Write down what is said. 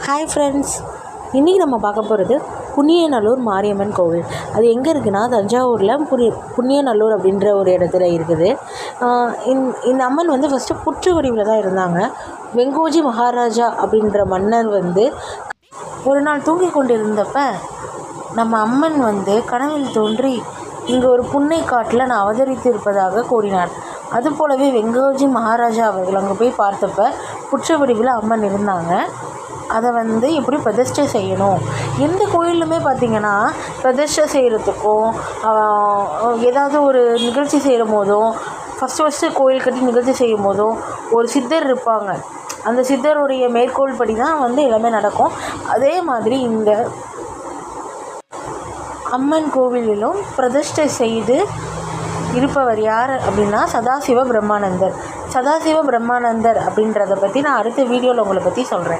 Hi friends, இன்றைக்கி நம்ம பார்க்க போகிறது புண்ணியநல்லூர் மாரியம்மன் கோவில். அது எங்கே இருக்குன்னா தஞ்சாவூரில் புண்ணியநல்லூர் அப்படின்ற ஒரு இடத்துல இருக்குது. இந்த அம்மன் வந்து ஃபஸ்ட்டு புற்று வடிவில் தான் இருந்தாங்க. வெங்கோஜி மகாராஜா அப்படின்ற மன்னர் வந்து ஒரு நாள் தூங்கி கொண்டிருந்தப்ப நம்ம அம்மன் வந்து கனவில் தோன்றி இங்கே ஒரு புன்னை காட்டில் நான் அவதரித்து இருப்பதாக கூறினார். அதுபோலவே வெங்கோஜி மகாராஜா அவர்கள் அங்கே போய் பார்த்தப்ப புற்று வடிவில் அம்மன் இருந்தாங்க. அதை வந்து எப்படி பிரதிஷ்டை செய்யணும், எந்த கோயிலுமே பார்த்திங்கன்னா பிரதிஷ்டை செய்கிறதுக்கும் ஏதாவது ஒரு நிகழ்ச்சி செய்கிற போதும் ஃபஸ்ட்டு கோயில் கட்டி நிகழ்ச்சி செய்யும் போதும் ஒரு சித்தர் இருப்பாங்க. அந்த சித்தருடைய மேற்கோள் படி தான் வந்து எல்லாமே நடக்கும். அதே மாதிரி இந்த அம்மன் கோவிலிலும் பிரதிஷ்டை செய்து இருப்பவர் யார் அப்படின்னா சதாசிவ பிரம்மானந்தர். சதாசிவ பிரம்மானந்தர் அப்படின்றத பற்றி நான் அடுத்த வீடியோவில் உங்களை பற்றி சொல்கிறேன்.